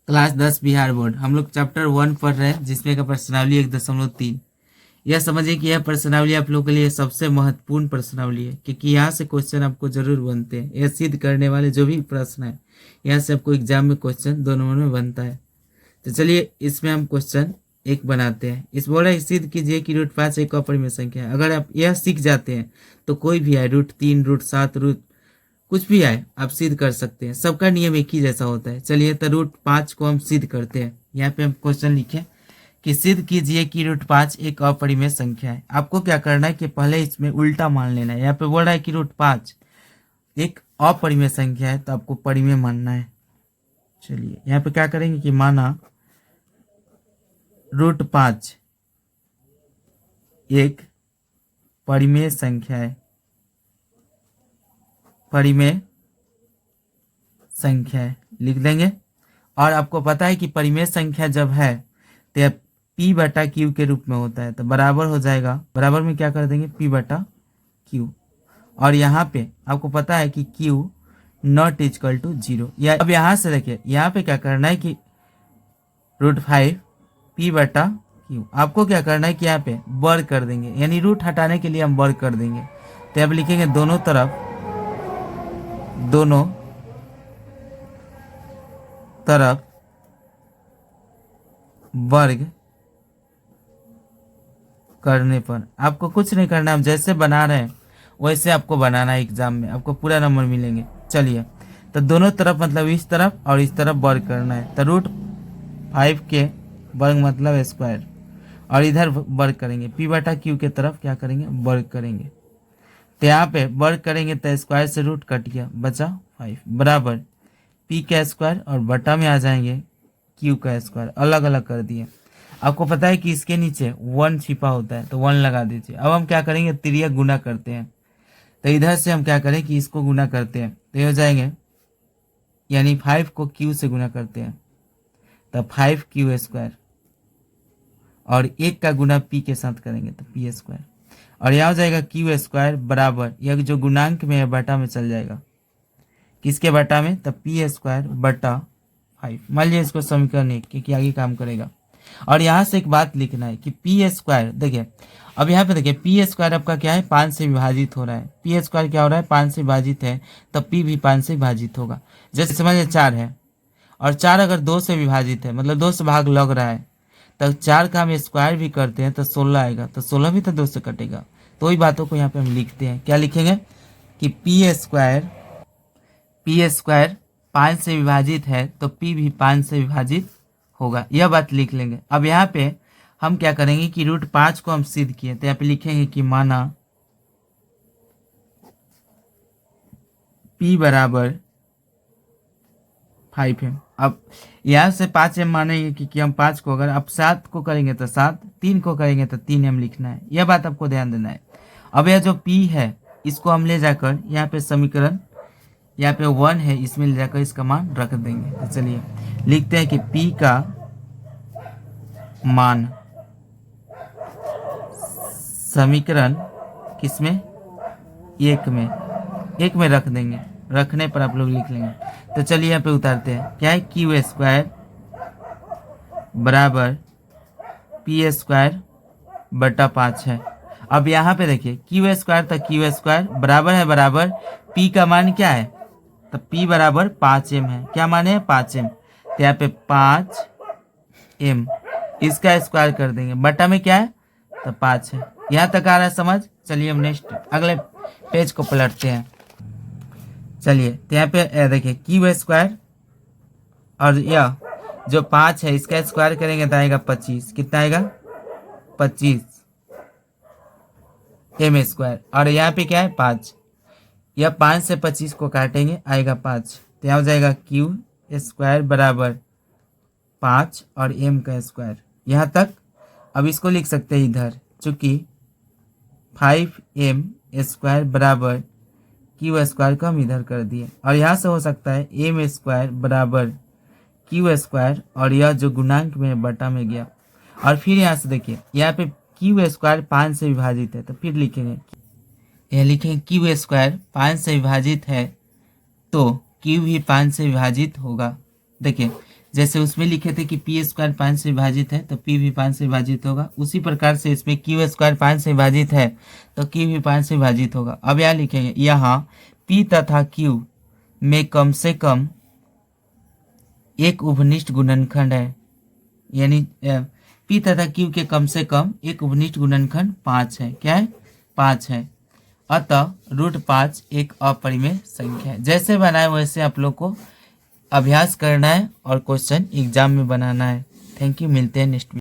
Class 10 Bihar board हम लोग chapter 1 पढ़ रहे हैं जिसमें का प्रश्नावली 1.3। यह समझिए कि यह प्रश्नावली आप लोगों के लिए सबसे महत्वपूर्ण प्रश्नावली है क्योंकि यहाँ से क्वेश्चन आपको जरूर बनते हैं। यह सिद्ध करने वाले जो भी प्रश्न है यहाँ से आपको एग्जाम में क्वेश्चन 2 नंबर में बनता है। तो चलिए इसमें हम क्वेश्चन 1 बनाते हैं। इस बोल रहे सिद्ध कीजिए कि √5 एक अपरिमेय संख्या है। अगर आप यह सीख जाते हैं तो कोई भी आए √3 √7 कुछ भी आए आप सिद्ध कर सकते हैं। सबका नियम एक ही जैसा होता है। चलिए तो √5 को हम सिद्ध करते हैं। यहाँ पे हम क्वेश्चन लिखें कि सिद्ध कीजिए कि √5 एक अपरिमेय संख्या है। आपको क्या करना है कि पहले इसमें उल्टा मान लेना है। यहाँ पे बोल रहा है कि √5 एक अपरिमेय संख्या है तो आपको परिमेय मानना है। चलिए यहाँ पे क्या करेंगे कि माना √5 एक परिमेय संख्या है। परिमेय संख्या है लिख देंगे। और आपको पता है कि परिमेय संख्या जब है तो यह P/Q के रूप में होता है तो बराबर हो जाएगा। बराबर में क्या कर देंगे P/Q। और यहाँ पे आपको पता है कि Q नॉट इक्वल टू 0। या अब यहाँ से देखिए यहाँ पे क्या करना है कि √5 P/Q। आपको क्या करना है कि यहाँ पे वर्ग कर देंगे, यानी रूट हटाने के लिए हम वर्ग कर देंगे। तो अब लिखेंगे दोनों तरफ वर्ग करने पर आपको कुछ नहीं करना, आप जैसे बना रहे हैं वैसे आपको बनाना है। एग्जाम में आपको पूरा नंबर मिलेंगे। चलिए तो दोनों तरफ मतलब इस तरफ और इस तरफ वर्ग करना है। तो √5 के वर्ग मतलब स्क्वायर और इधर वर्ग करेंगे। P/Q के तरफ क्या करेंगे वर्ग करेंगे। तो यहाँ पे वर्ग करेंगे तो स्क्वायर से रूट कट गया, बचा 5 बराबर P का स्क्वायर और बटा में आ जाएंगे Q का स्क्वायर। अलग अलग कर दिए। आपको पता है कि इसके नीचे 1 छिपा होता है तो 1 लगा दीजिए। अब हम क्या करेंगे तिर्यक गुना करते हैं। तो इधर से हम क्या करें कि इसको गुना करते हैं तो ये हो जाएंगे, यानी 5 को Q से गुना करते हैं तो 5Q² और 1 का गुना P के साथ करेंगे तो P² और यहाँ हो जाएगा Q² बराबर, यह जो गुणांक में है बटा में चल जाएगा। किसके बटा में तो P² बटा 5। मान लीजिए इसको समीकरण 1 क्योंकि आगे काम करेगा। और यहाँ से एक बात लिखना है कि P² देखिए, अब यहाँ पे देखिए P² आपका क्या है 5 से विभाजित हो रहा है। P² क्या हो रहा है 5 से विभाजित है तो P भी 5 से विभाजित होगा। जैसे समझिए 4 है और 4 अगर 2 से विभाजित है मतलब 2 से भाग लग रहा है तो 4 का हम स्क्वायर भी करते हैं तो 16 आएगा। तो 16 भी तो 2 से कटेगा। तो वही बातों को यहाँ पे हम लिखते हैं। क्या लिखेंगे कि P² 5 से विभाजित है तो P भी 5 से विभाजित होगा। यह बात लिख लेंगे। अब यहाँ पे हम क्या करेंगे कि √5 को हम सिद्ध किए तो यहाँ पे लिखेंगे कि माना P बराबर 5M। अब यहाँ से 5M मानेंगे क्योंकि हम 5 को अगर आप 7 को करेंगे तो 7, 3 को करेंगे तो 3M लिखना है। यह बात आपको ध्यान देना है। अब यह जो P है इसको हम ले जाकर यहाँ पे समीकरण यहाँ पे 1 है इसमें ले जाकर इसका मान रख देंगे। तो चलिए लिखते हैं कि P का मान समीकरण किसमें 1 में रख देंगे। रखने पर आप लोग लिख लेंगे। तो चलिए यहाँ पे उतारते हैं। क्या है Q² बराबर P² बटा 5 है। अब यहाँ पे देखिए Q² तो Q² बराबर है बराबर P का मान क्या है तो P बराबर 5M है। क्या माने 5M। तो यहाँ पे 5M इसका स्क्वायर कर देंगे बटा में क्या है तो 5 है। यहाँ तक आ रहा है समझ। चलिए हम नेक्स्ट अगले पेज को पलटते हैं। चलिए तो यहाँ पे देखिए Q² और यह जो 5 है इसका स्क्वायर करेंगे तो आएगा 25। कितना आएगा 25M²। और यहाँ पे क्या है 5, यह 5 से 25 को काटेंगे आएगा 5। तो यहाँ हो जाएगा Q² बराबर 5 और M का स्क्वायर। यहाँ तक। अब इसको लिख सकते हैं इधर, चूंकि 5M² बराबर Q² को हम इधर कर दिए और यहाँ से हो सकता है M² बराबर Q² और यह जो गुणांक में बटा में गया। और फिर यहाँ से देखिए यहाँ पे Q² 5 से विभाजित है तो फिर लिखेंगे, यह लिखेंगे Q² 5 से विभाजित है तो Q भी 5 से विभाजित होगा। देखिए जैसे उसमें लिखे थे कि पी स्क्वायर 5 से विभाजित है तो पी भी 5 से विभाजित होगा, उसी प्रकार से इसमें क्यू स्क्वायर 5 से विभाजित है तो क्यू भी 5 से विभाजित होगा। अब यहाँ लिखेंगे, यहाँ पी तथा क्यू में कम से कम एक उभनिष्ठ गुणनखंड है, यानी पी तथा क्यू के कम से कम एक उभनिष्ठ गुणनखंड 5 है। क्या है? 5 है। अतः √5 एक अपरिमेय संख्या है। जैसे बनाए वैसे आप लोग को अभ्यास करना है और क्वेश्चन एग्जाम में बनाना है। थैंक यू, मिलते हैं नेक्स्ट